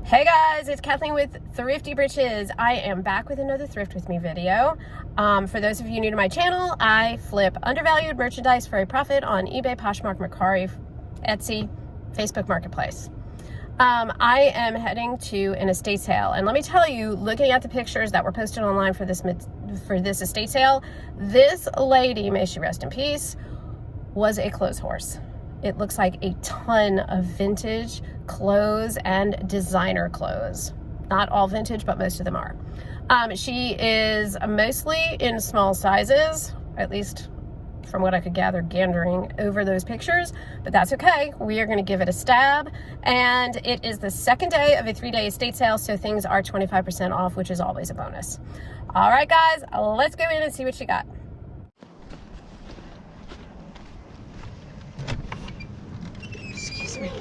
Hey guys, it's Kathleen with Thrifty Britches. I am back with another Thrift With Me video. For those of you new to my channel, I flip undervalued merchandise for a profit on eBay, Poshmark, Mercari, Etsy, Facebook Marketplace. I am heading to an estate sale, and let me tell you, looking at the pictures that were posted online for this estate sale, this lady, may she rest in peace, was a clothes horse. It looks like a ton of vintage clothes and designer clothes. Not all vintage, but most of them are. She is mostly in small sizes, at least from what I could gather gandering over those pictures, but that's okay. We are gonna give it a stab. And it is the second day of a 3-day estate sale, so things are 25% off, which is always a bonus. All right, guys, let's go in and see what she got. Excuse me.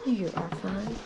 You are fine.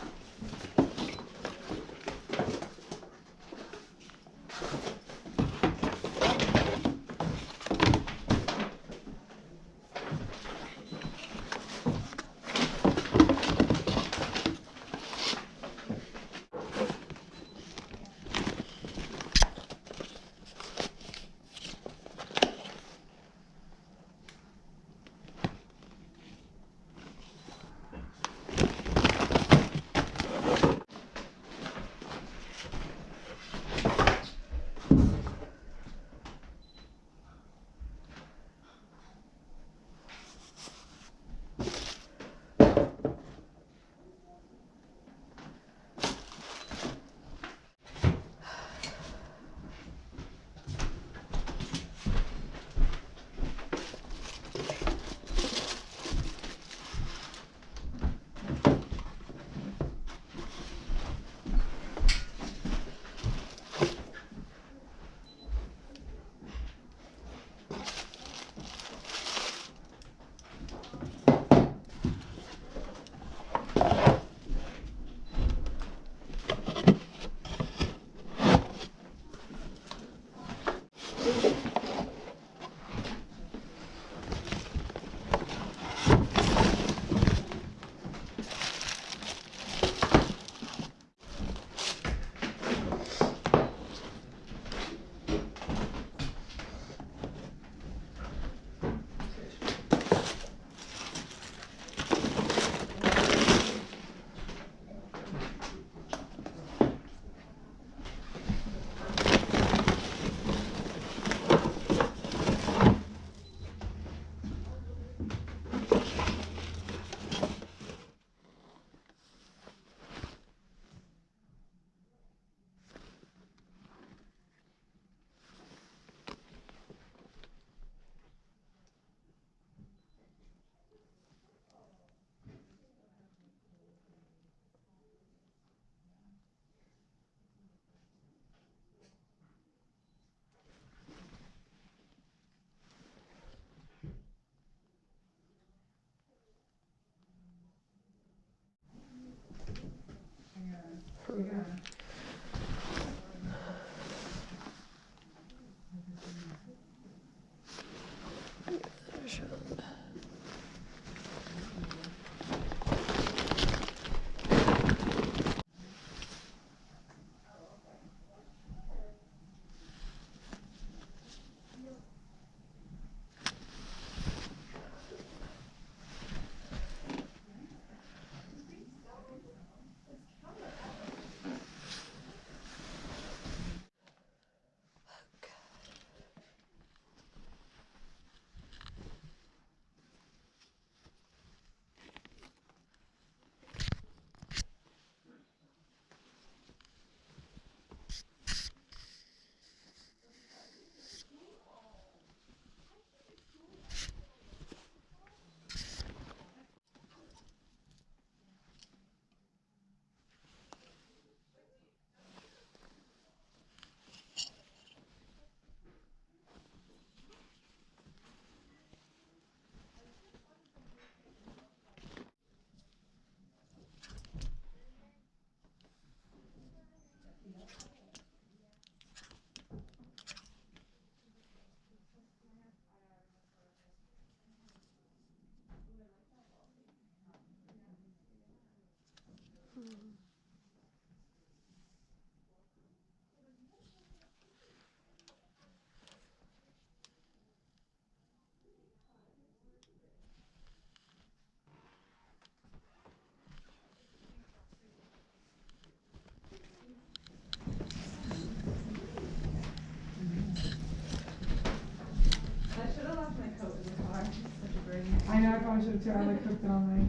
I know, I probably should have too. I like cooked it all night.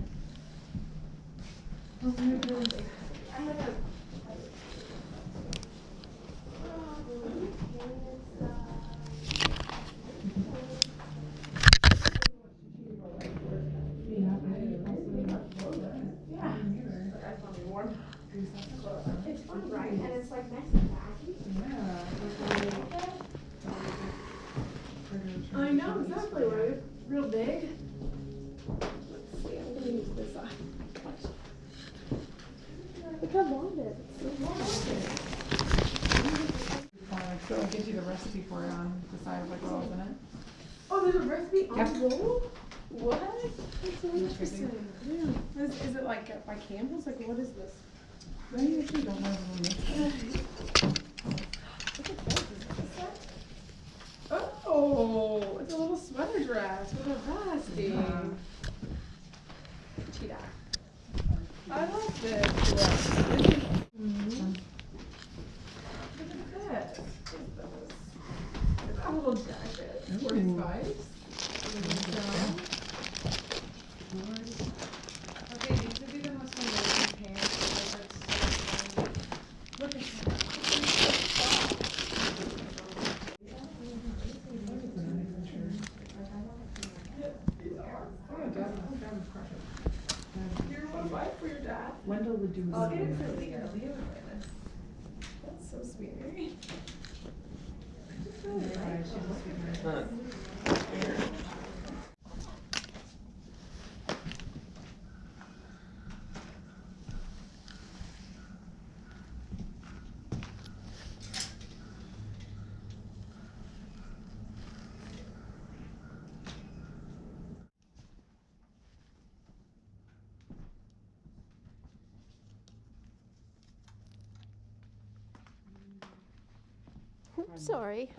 Oh my goodness. It's fun, right? And it's like nice and tacky. Yeah. I know, exactly, right? Real big. Let's see, I'm gonna use this eye. Look how long it is. It's so long. So it gives you the recipe for it on the side of like what was in it. Oh, there's a recipe on Yep. the roll? What? That's so interesting. Yeah. Is it like by Campbell's? Like what is this? I actually don't know what Oh, it's a little sweater dress with a vesting. Cheetah. I love this. Mm-hmm. Look at this. It's a little jacket. For his vibes. Okay, these would be the most amazing pants. Look at that. You're one wife for your dad. Wendell would do I'll get it for Leah. Leah would wear this. That's so sweet, Mary. I just really like it. Sorry.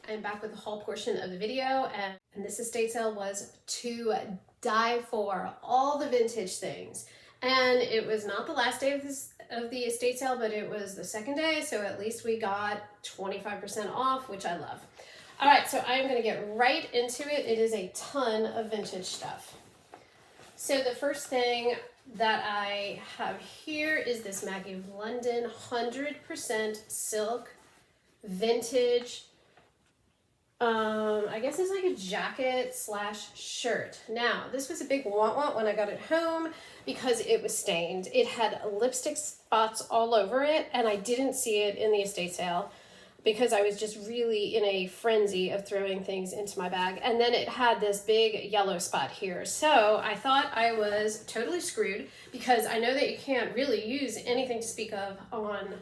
I'm back with the haul portion of the video, and this estate sale was to die for. All the vintage things, and it was not the last day of the estate sale, but it was the second day, so at least we got 25% off, which I love. All right, so I'm going to get right into it. It is a ton of vintage stuff. So the first thing that I have here is this Maggie of London 100% silk vintage. I guess it's like a jacket slash shirt. Now, this was a big want when I got it home because it was stained. It had lipstick spots all over it, and I didn't see it in the estate sale because I was just really in a frenzy of throwing things into my bag. And then it had this big yellow spot here. So I thought I was totally screwed because I know that you can't really use anything to speak of on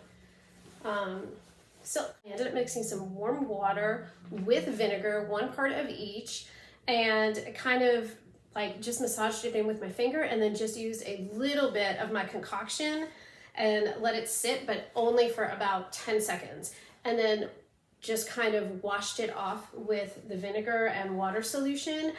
silk. I ended up mixing some warm water with vinegar, 1 part of each, and kind of like just massaged it in with my finger and then just used a little bit of my concoction and let it sit, but only for about 10 seconds. And then just kind of washed it off with the vinegar and water solution,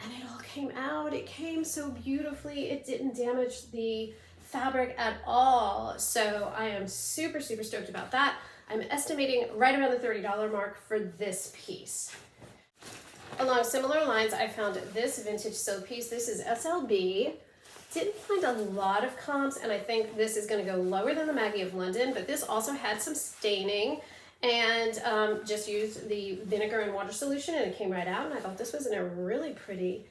and it all came out. It came so beautifully. It didn't damage the fabric at all. So I am super, super stoked about that. I'm estimating right around the $30 mark for this piece. Along similar lines, I found this vintage silk piece. This is SLB. Didn't find a lot of comps, and I think this is going to go lower than the Maggie of London, but this also had some staining, and just used the vinegar and water solution, and it came right out, and I thought this was in a really pretty,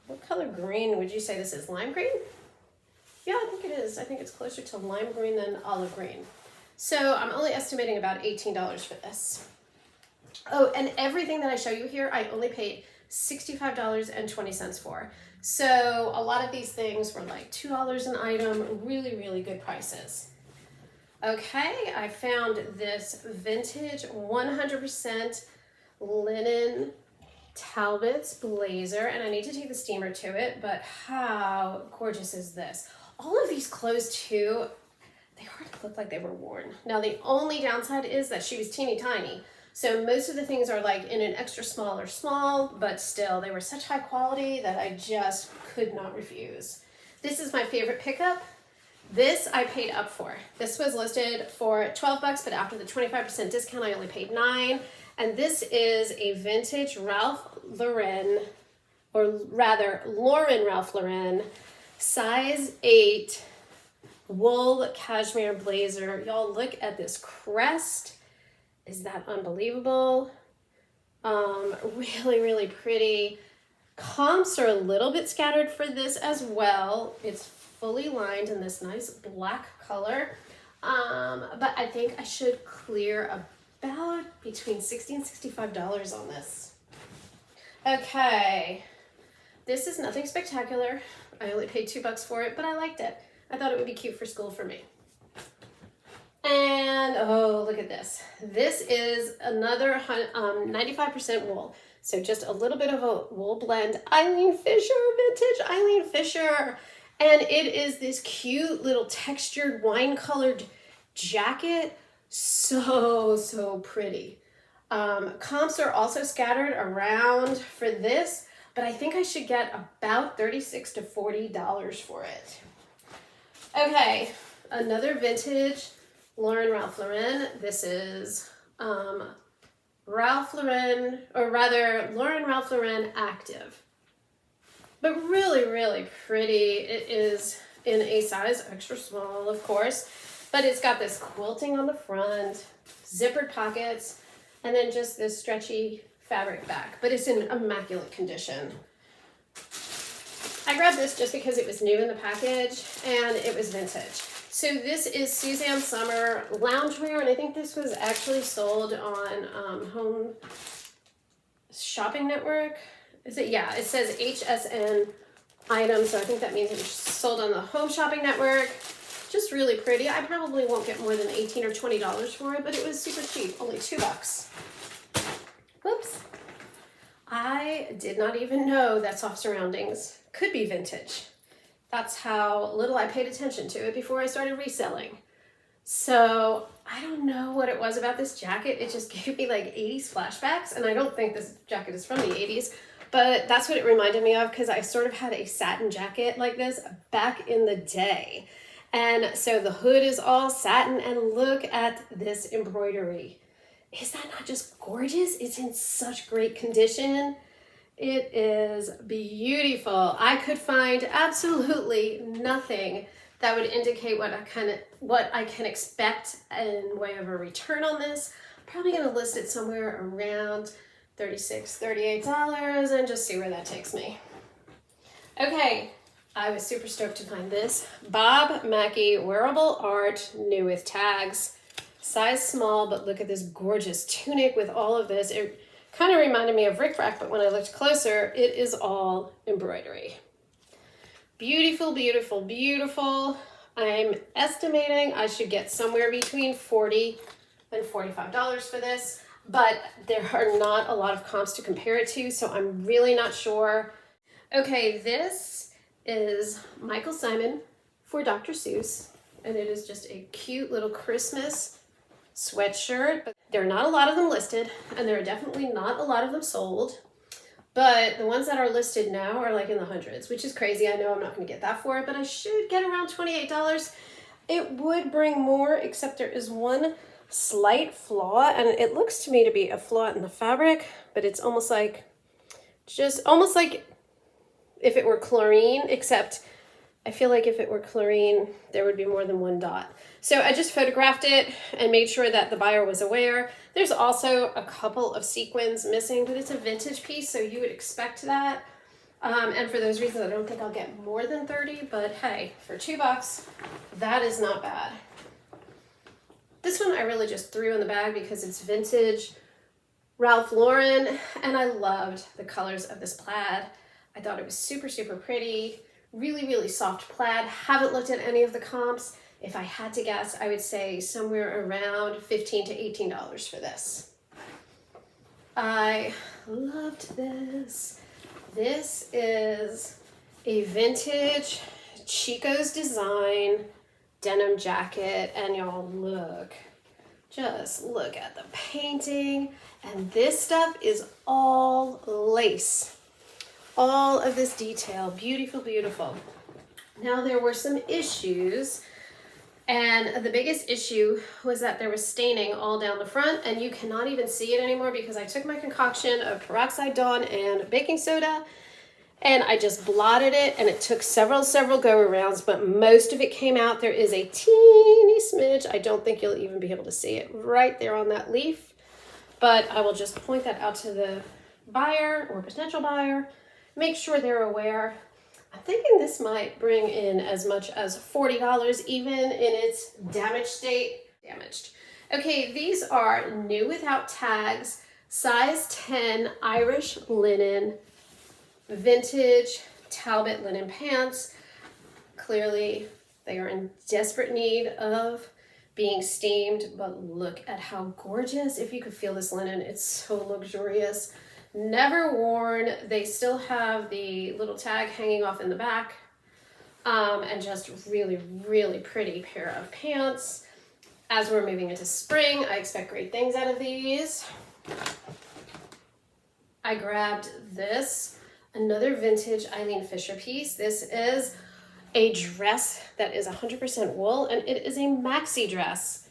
what color green would you say this is? Lime green? Yeah, I think it is. I think it's closer to lime green than olive green. So I'm only estimating about $18 for this. Oh, and everything that I show you here, I only paid $65.20 for. So a lot of these things were like $2 an item, really, really good prices. Okay, I found this vintage 100% linen Talbots blazer, and I need to take the steamer to it, but how gorgeous is this? All of these clothes too, they hardly look like they were worn. Now the only downside is that she was teeny tiny. So most of the things are like in an extra small or small, but still they were such high quality that I just could not refuse. This is my favorite pickup. This I paid up for. This was listed for 12 bucks, but after the 25% discount, I only paid $9. And this is a vintage Ralph Lauren, or rather Lauren Ralph Lauren, size 8 wool cashmere blazer. Y'all look at this crest. Is that unbelievable? Really, really pretty. Comps are a little bit scattered for this as well. It's fully lined in this nice black color. But I think I should clear about between $60 and $65 on this. Okay, this is nothing spectacular. I only paid $2 for it, but I liked it. I thought it would be cute for school for me. And oh, look at this. This is another 95% wool. So just a little bit of a wool blend. Eileen Fisher, vintage Eileen Fisher. And it is this cute little textured wine colored jacket. So, so pretty. Comps are also scattered around for this, but I think I should get about $36 to $40 for it. Okay, another vintage Lauren Ralph Lauren. This is Ralph Lauren, or rather Lauren Ralph Lauren Active. But really, really pretty. It is in a size extra small, of course, but it's got this quilting on the front, zippered pockets, and then just this stretchy fabric back, but it's in immaculate condition. I grabbed this just because it was new in the package and it was vintage. So this is Suzanne Summer loungewear, and I think this was actually sold on Home Shopping Network. Is it? Yeah, it says HSN items, so I think that means it was sold on the Home Shopping Network. Just really pretty. I probably won't get more than $18 or $20 for it, but it was super cheap, only $2. Whoops. I did not even know that Soft Surroundings could be vintage. That's how little I paid attention to it before I started reselling. So I don't know what it was about this jacket. It just gave me like 80s flashbacks, and I don't think this jacket is from the 80s, but that's what it reminded me of, because I sort of had a satin jacket like this back in the day. And so the hood is all satin, and look at this embroidery. Is that not just gorgeous? It's in such great condition. It is beautiful. I could find absolutely nothing that would indicate what I can expect in way of a return on this. I'm probably going to list it somewhere around $36, $38 and just see where that takes me. Okay, I was super stoked to find this. Bob Mackie Wearable Art, new with tags. Size small, but look at this gorgeous tunic with all of this. It kind of reminded me of rickrack, but when I looked closer, it is all embroidery. Beautiful, beautiful, beautiful. I'm estimating I should get somewhere between $40 and $45 for this, but there are not a lot of comps to compare it to, so I'm really not sure. Okay, this is Michael Simon for Dr. Seuss, and it is just a cute little Christmas sweatshirt. But there are not a lot of them listed, and there are definitely not a lot of them sold. But the ones that are listed now are like in the hundreds, which is crazy. I know I'm not going to get that for it, but I should get around $28. It would bring more, except there is one slight flaw, and it looks to me to be a flaw in the fabric, but it's almost like, just almost like if it were chlorine, except I feel like if it were chlorine, there would be more than one dot. So I just photographed it and made sure that the buyer was aware. There's also a couple of sequins missing, but it's a vintage piece, so you would expect that. And for those reasons, I don't think I'll get more than 30, but hey, for $2, that is not bad. This one I really just threw in the bag because it's vintage Ralph Lauren, and I loved the colors of this plaid. I thought it was super, super pretty. Really, really soft plaid. Haven't looked at any of the comps. If I had to guess, I would say somewhere around $15 to $18 for this. I loved this. This is a vintage Chico's design denim jacket, and y'all look, just look at the painting, and this stuff is all lace. All of this detail, beautiful, beautiful. Now there were some issues, and the biggest issue was that there was staining all down the front, and you cannot even see it anymore because I took my concoction of peroxide Dawn and baking soda and I just blotted it, and it took several go-arounds, but most of it came out. There is a teeny smidge. I don't think you'll even be able to see it right there on that leaf, but I will just point that out to the buyer or potential buyer. Make sure they're aware. I'm thinking this might bring in as much as $40 even in its damaged state. Damaged. Okay, these are new without tags, size 10 Irish linen, vintage Talbot linen pants. Clearly they are in desperate need of being steamed, but look at how gorgeous. If you could feel this linen, it's so luxurious. Never worn. They still have the little tag hanging off in the back, and just really, really pretty pair of pants. As we're moving into spring, I expect great things out of these. I grabbed this, another vintage Eileen Fisher piece. This is a dress that is 100% wool, and it is a maxi dress.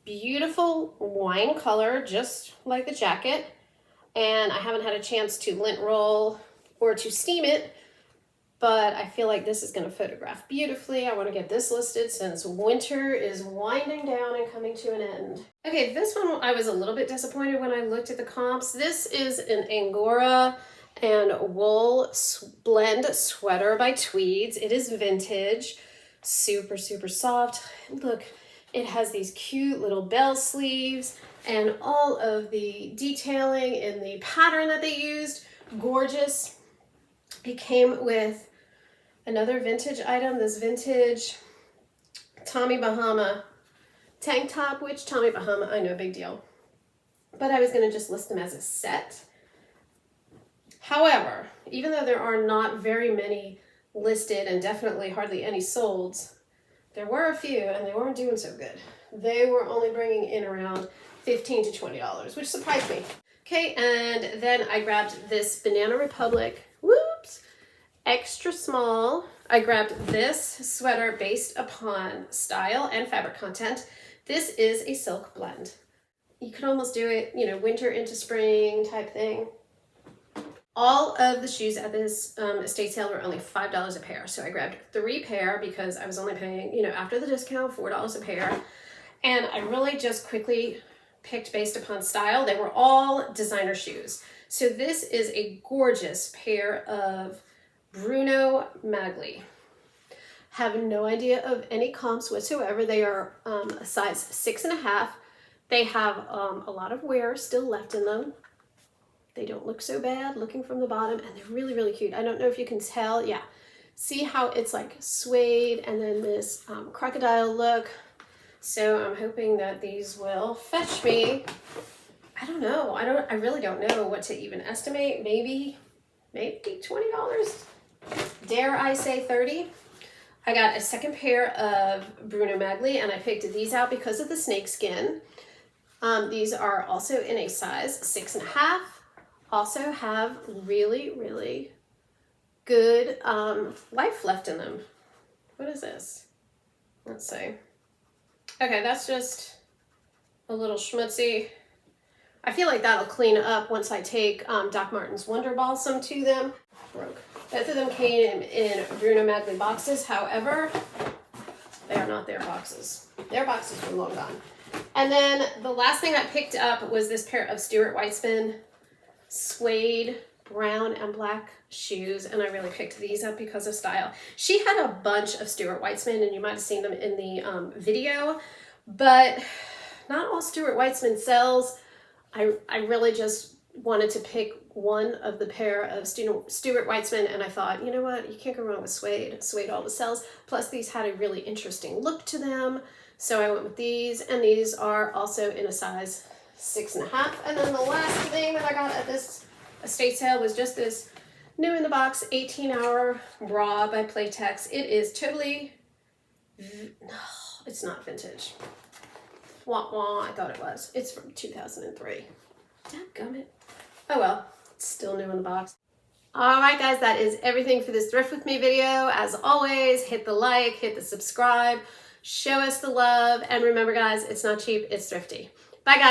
Beautiful wine color, just like the jacket. And I haven't had a chance to lint roll or to steam it, but I feel like this is going to photograph beautifully. I want to get this listed since winter is winding down and coming to an end. Okay, this one I was a little bit disappointed when I looked at the comps. This is an Angora and wool blend sweater by Tweeds. It is vintage, super, super soft. Look, it has these cute little bell sleeves and all of the detailing in the pattern that they used. Gorgeous. It came with another vintage item, this vintage Tommy Bahama tank top, which Tommy Bahama, I know, big deal. But I was going to just list them as a set. However, even though there are not very many listed and definitely hardly any solds, there were a few and they weren't doing so good. They were only bringing in around $15 to $20, which surprised me. Okay, and then I grabbed this Banana Republic, whoops, extra small. I grabbed this sweater based upon style and fabric content. This is a silk blend. You could almost do it, you know, winter into spring type thing. All of the shoes at this estate sale were only $5 a pair. So I grabbed 3 pair because I was only paying, you know, after the discount, $4 a pair. And I really just quickly picked based upon style. They were all designer shoes. So this is a gorgeous pair of Bruno Magli. Have no idea of any comps whatsoever. They are a size 6.5. They have a lot of wear still left in them. They don't look so bad looking from the bottom, and they're really, really cute. I don't know if you can tell. Yeah. See how it's like suede and then this crocodile look. So I'm hoping that these will fetch me. I don't know. I really don't know what to even estimate. Maybe $20. dare I say 30. I got a second pair of Bruno Magli, and I picked these out because of the snake skin. These are also in a size 6.5. Also have really, really good life left in them. What is this? Let's see. Okay, that's just a little schmutzy. I feel like that'll clean up once I take Doc Martens Wonder Balsam to them. Broke. Both of them came in Bruno Magli boxes. However, they are not their boxes. Their boxes were long gone. And then the last thing I picked up was this pair of Stuart Weitzman suede brown and black shoes, and I really picked these up because of style. She had a bunch of Stuart Weitzman, and you might have seen them in the video, but not all Stuart Weitzman sells. I really just wanted to pick one of the pair of Stuart Weitzman, and I thought, you know what, you can't go wrong with suede. Suede always sells. Plus these had a really interesting look to them, so I went with these, and these are also in a size 6.5. And then the last thing that I got at this estate sale was just this new in the box 18-hour bra by Playtex. It is totally, it's not vintage. Wah wah, I thought it was. It's from 2003. Dadgummit. Oh well, it's still new in the box. Alright guys, that is everything for this Thrift With Me video. As always, hit the like, hit the subscribe, show us the love, and remember guys, it's not cheap, it's thrifty. Bye guys.